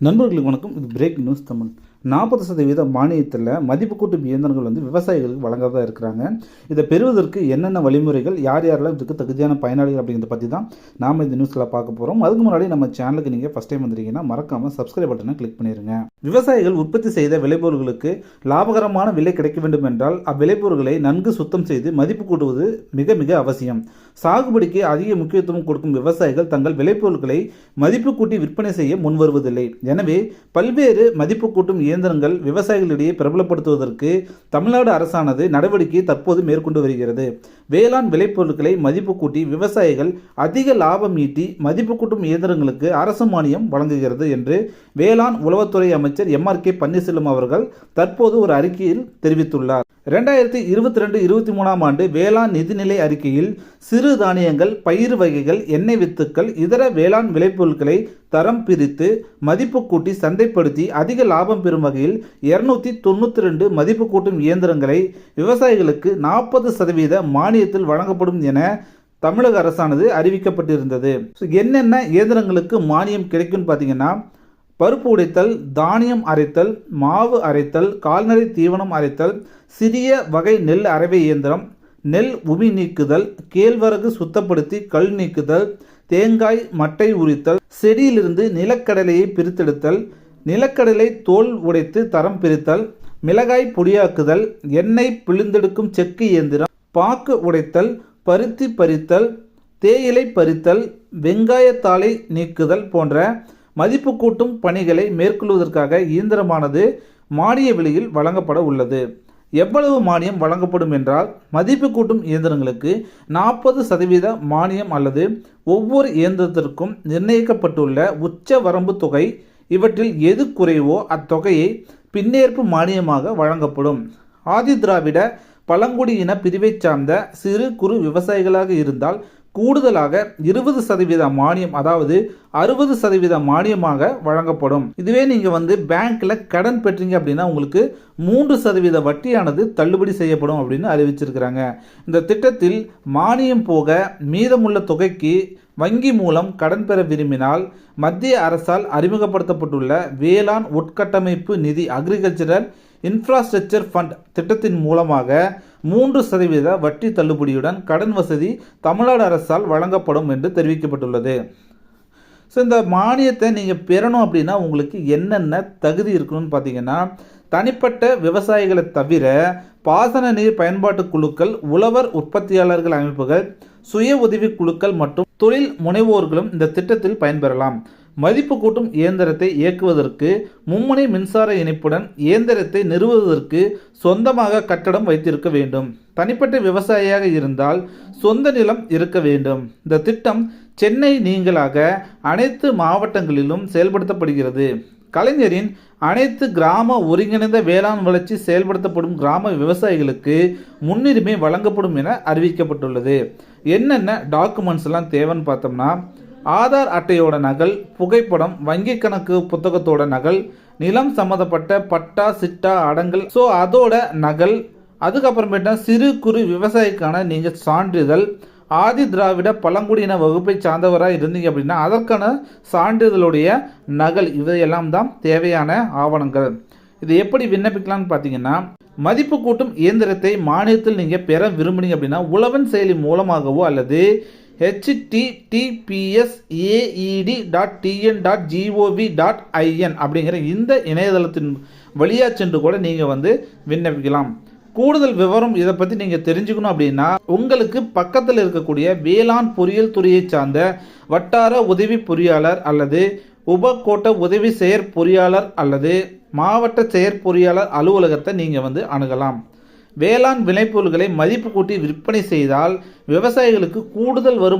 நண்பர்களுக்கு வணக்கம். இது பிரேக் நியூஸ் தமிழ். 40% மானியத்தில் மதிப்பு கூட்டும் இயந்திரங்கள் விவசாயிகளுக்கு வழங்கதான் இருக்கிறாங்க. இதை பெறுவதற்கு என்னென்ன வழிமுறைகள், யார் யாரெல்லாம் இதுக்கு தகுதியான பயனாளிகள் அப்படிங்கிறத பற்றி தான் நாம் இந்த நியூஸில் பார்க்க போகிறோம். அதுக்கு முன்னாடி நம்ம சேனலுக்கு நீங்கள் ஃபஸ்ட் டைம் வந்துட்டீங்கன்னா மறக்காமல் சப்ஸ்கிரைப் பட்டனை கிளிக் பண்ணிடுங்க. விவசாயிகள் உற்பத்தி செய்த விளைபொருட்களுக்கு லாபகரமான விலை கிடைக்க வேண்டும் என்றால் அவ்விளைபொருட்களை நன்கு சுத்தம் செய்து மதிப்பு கூட்டுவது மிக மிக அவசியம். சாகுபடிக்கு அதிக முக்கியத்துவம் கொடுக்கும் விவசாயிகள் தங்கள் விளைபொருட்களை மதிப்பு கூட்டி விற்பனை செய்ய முன்வருவதில்லை. எனவே பல்வேறு மதிப்பு கூட்டும் இயந்திரங்கள் விவசாயிகளிடையே பிரபலப்படுத்துவதற்கு தமிழ்நாடு அரசானது நடவடிக்கை தற்போது மேற்கொண்டு வருகிறது. வேளாண் விளைபொருட்களை மதிப்பு கூட்டி விவசாயிகள் அதிக லாபம் ஈட்டி மதிப்பு கூட்டும் இயந்திரங்களுக்கு அரசு மானியம் வழங்குகிறது என்று வேளாண் உளவுத்துறை அமைச்சர் MRK பன்னீர்செல்வம் அவர்கள் தற்போது ஒரு அறிக்கையில் தெரிவித்துள்ளார். 2022-23 ஆண்டு வேளாண் நிதிநிலை அறிக்கையில் சிறு தானியங்கள், பயிர் வகைகள், எண்ணெய் வித்துக்கள், இதர வேளாண் விளைபொருட்களை தரம் பிரித்து மதிப்பு கூட்டி சந்தைப்படுத்தி அதிக லாபம் பெறும் வகையில் 292 மதிப்பு கூட்டும் இயந்திரங்களை விவசாயிகளுக்கு 40% மானியத்தில் வழங்கப்படும் என தமிழக அரசானது அறிவிக்கப்பட்டிருந்தது. என்னென்ன இயந்திரங்களுக்கு மானியம் கிடைக்கும் பார்த்தீங்கன்னா, பருப்பு உடைத்தல், தானியம் அரைத்தல், மாவு அரைத்தல், கால்நடை தீவனம் அரைத்தல், சிறிய வகை நெல் அரைவை இயந்திரம், நெல் உமி நீக்குதல், கேழ்வரகு சுத்தப்படுத்தி கல் நீக்குதல், தேங்காய் மட்டை உரித்தல், செடியிலிருந்து நிலக்கடலையை பிரித்தெடுத்தல், நிலக்கடலை தோல் உடைத்து தரம் பிரித்தல், மிளகாய் பொடியாக்குதல், எண்ணெய் பிழிந்தெடுக்கும் செக்கு இயந்திரம், பாக்கு உடைத்தல், பருத்தி பறித்தல், தேயிலை பறித்தல், வெங்காயத்தாளை நீக்குதல் போன்ற மதிப்பு கூட்டும் பணிகளை மேற்கொள்வதற்காக இயந்திரமானது மானிய விலையில் வழங்கப்பட உள்ளது. எவ்வளவு மானியம் வழங்கப்படும் என்றால், மதிப்பு கூட்டும் இயந்திரங்களுக்கு 40% மானியம் அல்லது ஒவ்வொரு இயந்திரத்திற்கும் நிர்ணயிக்கப்பட்டுள்ள உச்ச வரம்பு தொகை. இவற்றில் எது குறைவோ அத்தொகையை பின்னேற்பு மானியமாக வழங்கப்படும். ஆதி திராவிட பழங்குடியின பிரிவை சார்ந்த சிறு குறு விவசாயிகளாக இருந்தால் கூடுதலாக 20% மானியம், அதாவது 60% மானியமாக வழங்கப்படும். இதுவே நீங்கள் பேங்க்ல கடன் பெற்றீங்க அப்படின்னா உங்களுக்கு 3% வட்டியானது தள்ளுபடி செய்யப்படும் அப்படின்னு அறிவிச்சிருக்கிறாங்க. இந்த திட்டத்தில் மானியம் போக மீதமுள்ள தொகைக்கு வங்கி மூலம் கடன் பெற விரும்பினால் மத்திய அரசால் அறிமுகப்படுத்தப்பட்டுள்ள வேளாண் உட்கட்டமைப்பு நிதி அக்ரிகல்ச்சரல் இன்ஃப்ராஸ்ட்ரக்சர் ஃபண்ட் திட்டத்தின் மூலமாக 3% வட்டி தள்ளுபடியுடன் கடன் வசதி தமிழ்நாடு அரசால் வழங்கப்படும் என்று தெரிவிக்கப்பட்டுள்ளது. ஸோ இந்த மானியத்தை நீங்கள் பெறணும் அப்படின்னா உங்களுக்கு என்னென்ன தகுதி இருக்கணும்னு பார்த்தீங்கன்னா, தனிப்பட்ட விவசாயிகளை தவிர பாசன நீர் பயன்பாட்டு குழுக்கள், உழவர் உற்பத்தியாளர்கள் அமைப்புகள், சுய உதவி குழுக்கள் மற்றும் தொழில் முனைவோர்களும் இந்த திட்டத்தில் பயன்பெறலாம். மதிப்பு கூட்டும் இயந்திரத்தை இயக்குவதற்கு மும்முனை மின்சார இணைப்புடன் இயந்திரத்தை நிறுவுவதற்கு சொந்தமாக கட்டடம் வைத்திருக்க வேண்டும். தனிப்பட்ட விவசாயியாக இருந்தால் சொந்த நிலம் இருக்க வேண்டும். இந்த திட்டம் சென்னை நீங்களாக அனைத்து மாவட்டங்களிலும் செயல்படுத்தப்படுகிறது. கலைஞரின் அனைத்து கிராம ஒருங்கிணைந்த வேளாண் வளர்ச்சி செயல்படுத்தப்படும் கிராம விவசாயிகளுக்கு முன்னுரிமை வழங்கப்படும் என அறிவிக்கப்பட்டுள்ளது. என்னென்ன டாக்குமெண்ட்ஸ் எல்லாம் தேவைன்னு பார்த்தோம்னா, ஆதார் அட்டையோட நகல், புகைப்படம், வங்கி கணக்கு புத்தகத்தோட நகல், நிலம் சம்மந்தப்பட்ட பட்டா சிட்டா அடங்கல் அதோட நகல், அதுக்கப்புறமேட்டா சிறு குறு விவசாயிக்கான நீங்கள் சான்றிதழ், ஆதி திராவிட பழங்குடியின வகுப்பை சார்ந்தவராக இருந்தீங்க அப்படின்னா அதற்கான சான்றிதழுடைய நகல், இவையெல்லாம் தான் தேவையான ஆவணங்கள். இது எப்படி விண்ணப்பிக்கலாம்னு பார்த்தீங்கன்னா, மதிப்பு கூட்டும் இயந்திரத்தை மானியத்தில் நீங்கள் பெற விரும்புனீங்க அப்படின்னா உழவன் செயலி மூலமாகவோ அல்லது https://aed.tn.gov.in அப்படிங்கிற இந்த இணையதளத்தின் வழியாக சென்று கூட நீங்கள் விண்ணப்பிக்கலாம். கூடுதல் விவரம் இதை பற்றி நீங்கள் தெரிஞ்சுக்கணும் அப்படின்னா உங்களுக்கு பக்கத்தில் இருக்கக்கூடிய வேளாண் பொறியியல் துறையை சார்ந்த வட்டார உதவி பொறியாளர் அல்லது உபகோட்ட உதவி செயற்பொறியாளர் அல்லது மாவட்ட செயற்பொறியாளர் அலுவலகத்தை நீங்கள் அணுகலாம். வேளாண் விளைபொருட்களை மதிப்பு கூட்டி விற்பனை செய்தால் விவசாயிகளுக்கு கூடுதல் வரும்